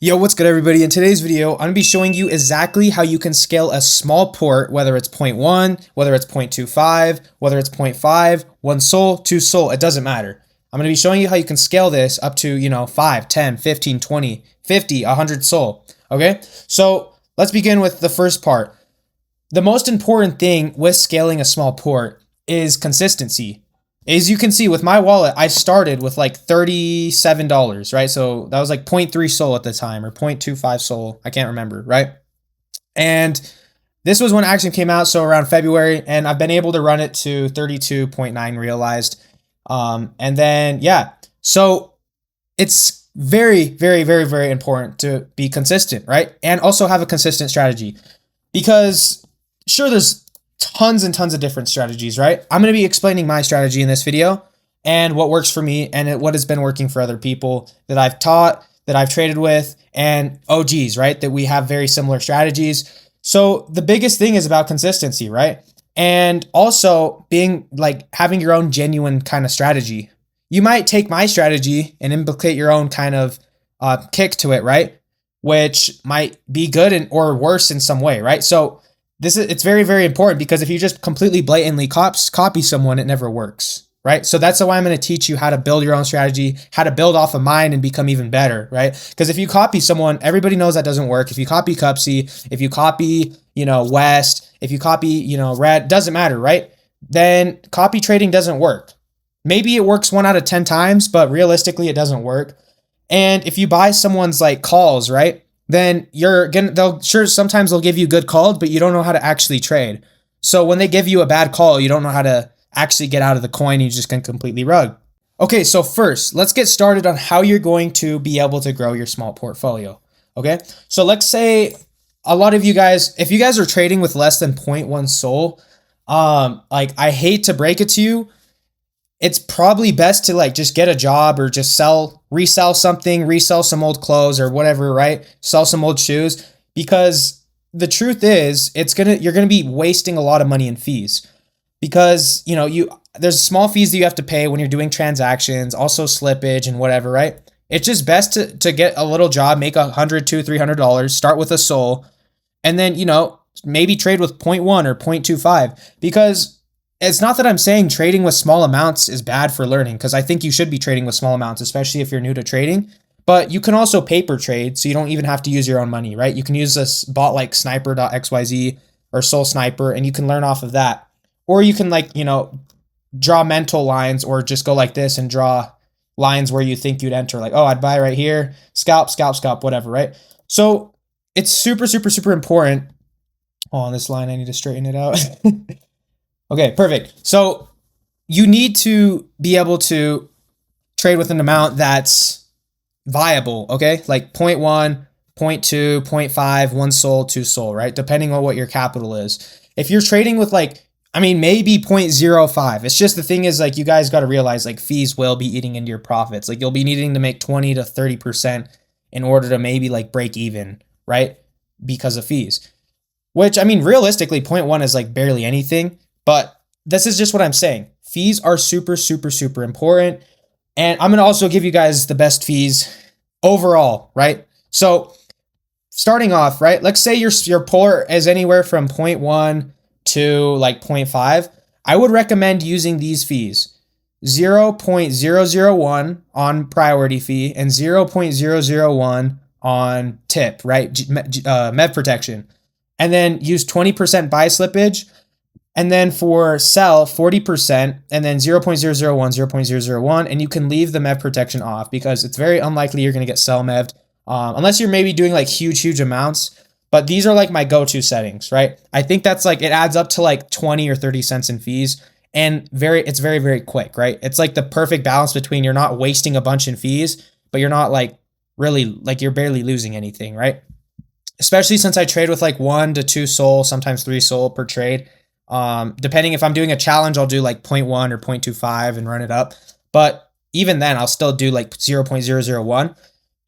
Yo, what's good everybody? In today's video, I'm going to be showing you exactly how you can scale a small port, whether it's 0.1, whether it's 0.25, whether it's 0.5, 1 sol, 2 sol, it doesn't matter. I'm going to be showing you how you can scale this up to, 5, 10, 15, 20, 50, 100 sol, okay? So let's begin with the first part. The most important thing with scaling a small port is consistency. As you can see with my wallet, I started with like $37, right? So that was like 0.3 sol at the time or 0.25 sol. I can't remember, right? And this was when Action came out, so around February, and I've been able to run it to 32.9 realized. And then, yeah, so it's very, very, very, very important to be consistent, right? And also have a consistent strategy because sure, there's tons and tons of different strategies, right? I'm going to be explaining my strategy in this video and what works for me and what has been working for other people that I've taught, that I've traded with, and OGs, right? That we have very similar strategies. So the biggest thing is about consistency, right? And also being like having your own genuine kind of strategy. You might take my strategy and implicate your own kind of kick to it, right? Which might be good or worse in some way, right? So it's very, very important because if you just completely blatantly copy someone, it never works, right? So that's why I'm going to teach you how to build your own strategy, how to build off of mine and become even better, right? Because if you copy someone, everybody knows that doesn't work. If you copy Cupsy, if you copy, West, if you copy, Red, doesn't matter, right? Then copy trading doesn't work. Maybe it works 1 out of 10 times, but realistically, it doesn't work. And if you buy someone's like calls, right? Then sometimes they'll give you good calls, but you don't know how to actually trade. So when they give you a bad call, you don't know how to actually get out of the coin. You just can completely rug. Okay, so first, let's get started on how you're going to be able to grow your small portfolio. Okay, so let's say a lot of you guys, if you guys are trading with less than 0.1 sol, like I hate to break it to you, it's probably best to like just get a job or just resell something, resell some old clothes or whatever, right? Sell some old shoes, because the truth is you're going to be wasting a lot of money in fees because, there's small fees that you have to pay when you're doing transactions, also slippage and whatever, right? It's just best to get a little job, make $100, $200, $300, start with a sol, and then, maybe trade with 0.1 or 0.25, because it's not that I'm saying trading with small amounts is bad for learning, because I think you should be trading with small amounts, especially if you're new to trading. But you can also paper trade, so you don't even have to use your own money, right? You can use this bot like sniper.xyz or Soul Sniper, and you can learn off of that. Or you can draw mental lines, or just go like this and draw lines where you think you'd enter. Like, oh, I'd buy right here, scalp, scalp, scalp, whatever, right? So it's super, super, super important. Oh, on this line, I need to straighten it out. Okay, perfect. So you need to be able to trade with an amount that's viable, okay? Like 0.1, 0.2, 0.5, 1 sol, 2 sol, right? Depending on what your capital is. If you're trading with maybe 0.05. It's just the thing is you guys got to realize fees will be eating into your profits. You'll be needing to make 20 to 30% in order to maybe break even, right? Because of fees. Which, realistically, 0.1 is barely anything. But this is just what I'm saying. Fees are super, super, super important. And I'm going to also give you guys the best fees overall, right? So starting off, right? Let's say your port is anywhere from 0.1 to 0.5. I would recommend using these fees. 0.001 on priority fee and 0.001 on tip, right? Mev protection. And then use 20% buy slippage. And then for sell, 40%, and then 0.001, 0.001, and you can leave the MEV protection off because it's very unlikely you're going to get sell MEV'd, unless you're maybe doing huge amounts. But these are my go-to settings, right? I think that's it adds up to 20 or 30 cents in fees, and it's very, very quick, right? It's the perfect balance between you're not wasting a bunch in fees, but you're not really you're barely losing anything, right? Especially since I trade with 1 to 2 sol, sometimes 3 sol per trade. Depending if I'm doing a challenge, I'll do 0.1 or 0.25 and run it up. But even then, I'll still do 0.001.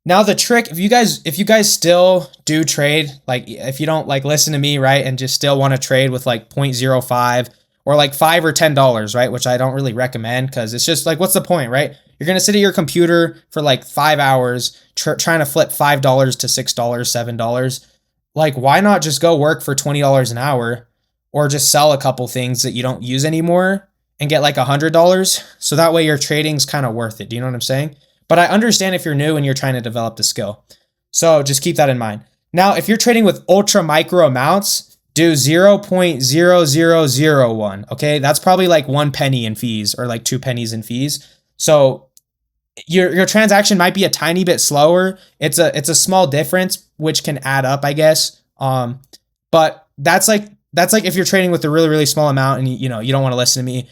Now the trick, if you guys still do trade, if you don't listen to me, right, and just still want to trade with 0.05 or $5 or $10, right, which I don't really recommend because it's just what's the point, right? You're going to sit at your computer for like 5 hours trying to flip $5 to $6, $7. Like, why not just go work for $20 an hour or just sell a couple things that you don't use anymore and get like $100? So that way your trading's kind of worth it. Do you know what I'm saying? But I understand if you're new and you're trying to develop the skill. So just keep that in mind. Now, if you're trading with ultra micro amounts, do 0.0001. Okay. That's probably like 1 penny in fees or like 2 pennies in fees. So your transaction might be a tiny bit slower. It's a small difference, which can add up, I guess. But that's like if you're trading with a really, really small amount and you don't want to listen to me,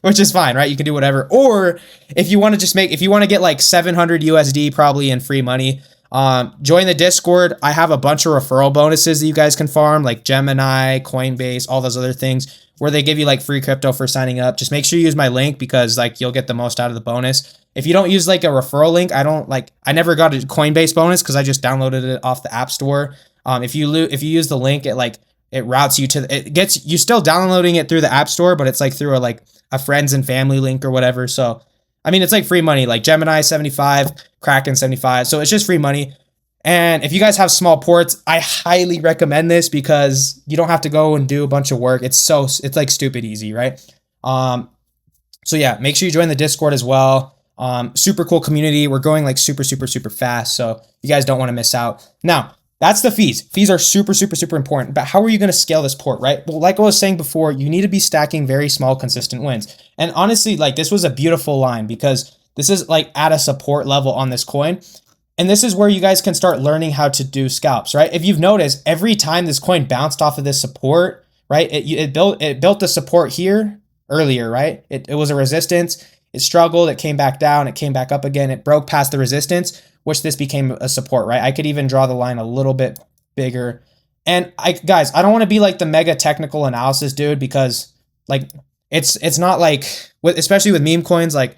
which is fine, right? You can do whatever. Or if you want to get like 700 USD probably in free money, join the Discord. I have a bunch of referral bonuses that you guys can farm, like Gemini, Coinbase, all those other things where they give you like free crypto for signing up. Just make sure you use my link because like you'll get the most out of the bonus. If you don't use like a referral link, I never got a Coinbase bonus because I just downloaded it off the App Store. If you use the link, it routes you to, you still downloading it through the App Store, but it's like through a friends and family link or whatever. So, I mean, it's like free money, like Gemini 75, Kraken 75. So it's just free money. And if you guys have small ports, I highly recommend this because you don't have to go and do a bunch of work. It's like stupid easy, right? So yeah, make sure you join the Discord as well. Super cool community. We're growing like super, super, super fast. So you guys don't want to miss out. Now, that's the fees. Fees are super, super, super important. But how are you going to scale this port, right? Well, like I was saying before, you need to be stacking very small, consistent wins. And honestly, like this was a beautiful line because this is like at a support level on this coin. And this is where you guys can start learning how to do scalps, right? If you've noticed, every time this coin bounced off of this support, right? It built the support here earlier, right? It was a resistance. It struggled. It came back down. It came back up again. It broke past the resistance, which this became a support, right? I could even draw the line a little bit bigger. And guys, I don't want to be like the mega technical analysis dude because like it's not like, especially with meme coins, like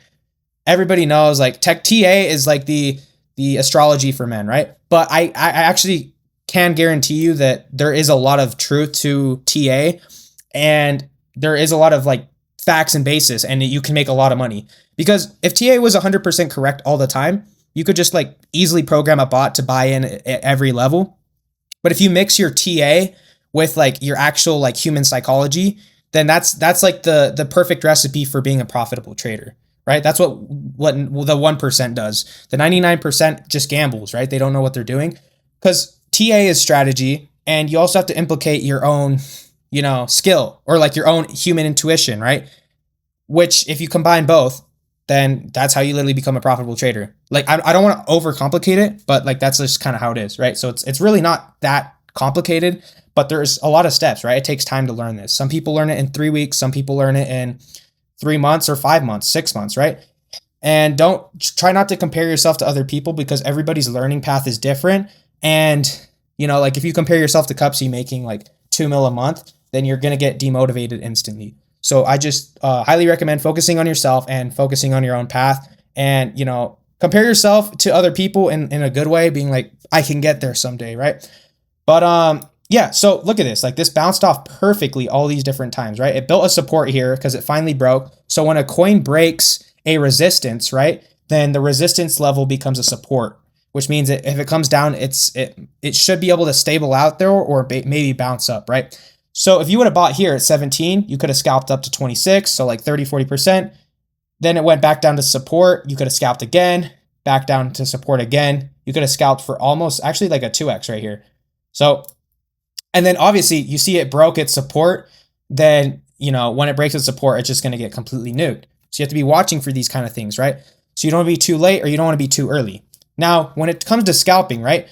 everybody knows like TA is like the astrology for men, right? But I actually can guarantee you that there is a lot of truth to TA and there is a lot of like facts and basis and you can make a lot of money because if TA was 100% correct all the time, you could just like easily program a bot to buy in at every level. But if you mix your TA with like your actual like human psychology, then that's like the perfect recipe for being a profitable trader, right? That's what the 1% does. The 99% just gambles, right? They don't know what they're doing because TA is strategy and you also have to implicate your own, skill or like your own human intuition, right? Which if you combine both, then that's how you literally become a profitable trader. Like, I don't want to overcomplicate it, but like, that's just kind of how it is, right? So it's really not that complicated, but there's a lot of steps, right? It takes time to learn this. Some people learn it in 3 weeks. Some people learn it in 3 months or 5 months, 6 months, right? And try not to compare yourself to other people because everybody's learning path is different. And, like if you compare yourself to Cupsy making like 2 mil a month, then you're going to get demotivated instantly. So I just highly recommend focusing on yourself and focusing on your own path and, compare yourself to other people in a good way, being like, I can get there someday, right? But yeah, so look at this. Like this bounced off perfectly all these different times, right? It built a support here because it finally broke. So when a coin breaks a resistance, right, then the resistance level becomes a support, which means that if it comes down, it should be able to stable out there or maybe bounce up, right? So if you would have bought here at 17, you could have scalped up to 26, so like 30, 40%. Then it went back down to support. You could have scalped again, back down to support again. You could have scalped for almost actually like a 2x right here. So, and then obviously you see it broke its support. Then, when it breaks its support, it's just going to get completely nuked. So you have to be watching for these kind of things, right? So you don't want to be too late or you don't want to be too early. Now, when it comes to scalping, right?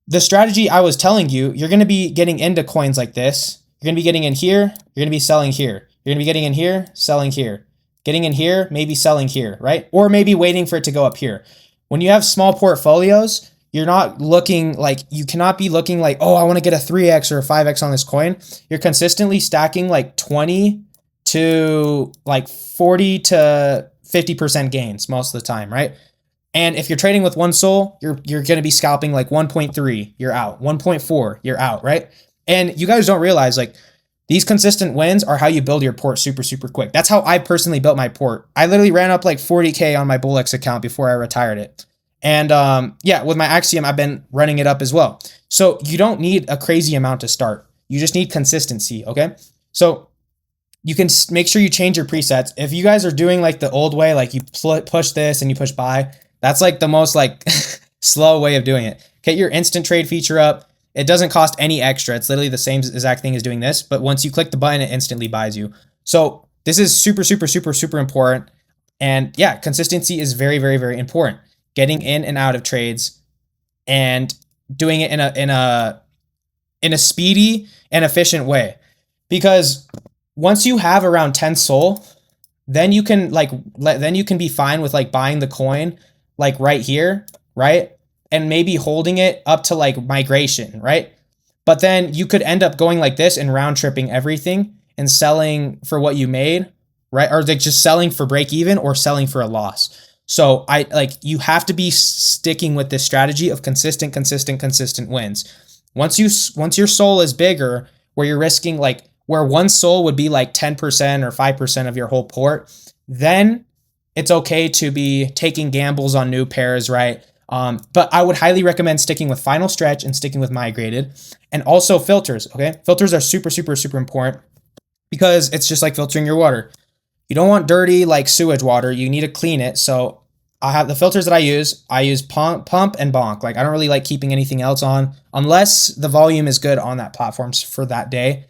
The strategy I was telling you, you're going to be getting into coins like this. You're going to be getting in here. You're going to be selling here. You're going to be getting in here, selling here. Getting in here, maybe selling here, right? Or maybe waiting for it to go up here. When you have small portfolios, you're not looking like, you cannot be looking like, oh, I want to get a 3x or a 5x on this coin. You're consistently stacking like 20 to like 40 to 50% gains most of the time, right? And if you're trading with one soul, you're going to be scalping like 1.3, you're out. 1.4, you're out, right? And you guys don't realize like These consistent wins are how you build your port super, super quick. That's how I personally built my port. I literally ran up like 40K on my Bullx account before I retired it. And yeah, with my Axiom, I've been running it up as well. So you don't need a crazy amount to start. You just need consistency, okay? So you can make sure you change your presets. If you guys are doing like the old way, like you push this and you push buy, that's like the most like slow way of doing it. Get your instant trade feature up. It doesn't cost any extra. It's literally the same exact thing as doing this, but once you click the button, it instantly buys you. So this is super, super, super, super important. And yeah, consistency is very, very, very important. Getting in and out of trades and doing it in a speedy and efficient way. Because once you have around 10 SOL, then you can be fine with like buying the coin like right here, right? And maybe holding it up to like migration, right? But then you could end up going like this and round tripping everything and selling for what you made, right? Or like just selling for break even or selling for a loss. So you have to be sticking with this strategy of consistent wins. Once your SOL is bigger, where you're risking like where one SOL would be like 10% or 5% of your whole port, then it's okay to be taking gambles on new pairs, right? But I would highly recommend sticking with final stretch and sticking with migrated, and also filters. Okay, filters are super, super, super important because it's just like filtering your water. You don't want dirty like sewage water. You need to clean it. So I have the filters that I use. I use pump and bonk. Like I don't really like keeping anything else on unless the volume is good on that platform for that day.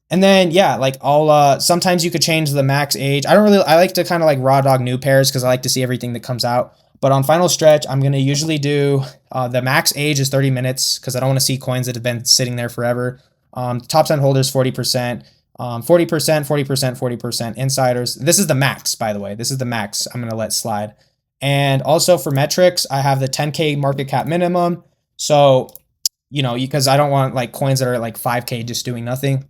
And then yeah, like I'll sometimes you could change the max age. I like to kind of like raw dog new pairs because I like to see everything that comes out. But on final stretch, I'm gonna usually do the max age is 30 minutes because I don't want to see coins that have been sitting there forever. Top 10 holders 40%. 40%, 40%, 40%. Insiders. This is the max, by the way. This is the max I'm going to let slide. And also for metrics, I have the 10K market cap minimum. So, because I don't want like coins that are like 5K just doing nothing.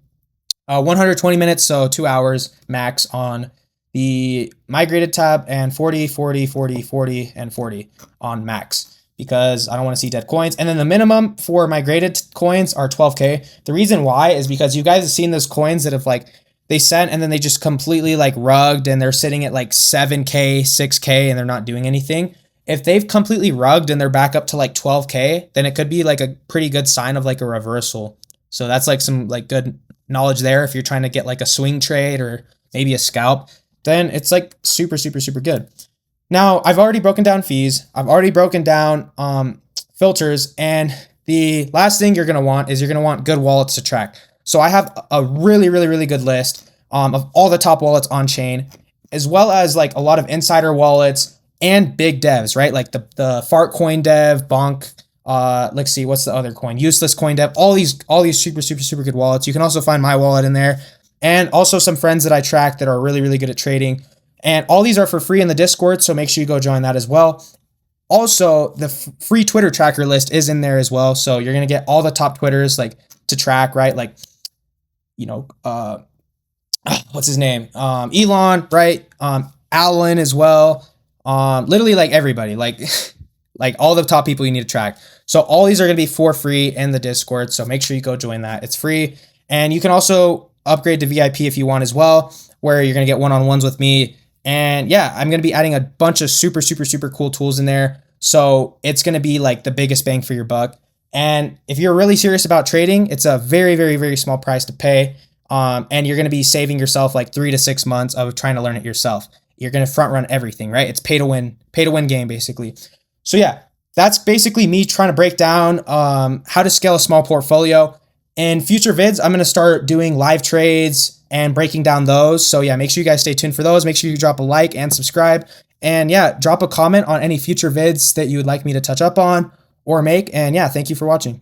120 minutes, so 2 hours max on the migrated tab, and 40, 40, 40, 40, and 40 on max, because I don't want to see dead coins. And then the minimum for migrated coins are 12K. The reason why is because you guys have seen those coins that have like, they sent and then they just completely like rugged and they're sitting at like 7K, 6K, and they're not doing anything. If they've completely rugged and they're back up to like 12K, then it could be like a pretty good sign of like a reversal. So that's like some like good knowledge there. If you're trying to get like a swing trade or maybe a scalp, then it's like super, super, super good. Now, I've already broken down fees. I've already broken down filters. And the last thing you're going to want is you're going to want good wallets to track. So I have a really, really, really good list of all the top wallets on chain, as well as like a lot of insider wallets and big devs, right? Like the Fart Coin dev, Bonk. Let's see, what's the other coin? Useless Coin dev. All these super, super, super good wallets. You can also find my wallet in there. And also some friends that I track that are really, really good at trading. And all these are for free in the Discord, so make sure you go join that as well. Also, the free Twitter tracker list is in there as well, so you're going to get all the top Twitters like to track, right? Like, what's his name? Elon, right? Alan as well. Literally like everybody, like like all the top people you need to track. So all these are going to be for free in the Discord, so make sure you go join that. It's free. And you can also upgrade to VIP if you want as well, where you're going to get one-on-ones with me. And yeah, I'm going to be adding a bunch of super, super, super cool tools in there. So it's going to be like the biggest bang for your buck. And if you're really serious about trading, it's a very, very, very small price to pay. And you're going to be saving yourself like 3 to 6 months of trying to learn it yourself. You're going to front run everything, right? It's pay to win game basically. So yeah, that's basically me trying to break down how to scale a small portfolio. In future vids, I'm going to start doing live trades and breaking down those. So yeah, make sure you guys stay tuned for those. Make sure you drop a like and subscribe. And yeah, drop a comment on any future vids that you would like me to touch up on or make. And yeah, thank you for watching.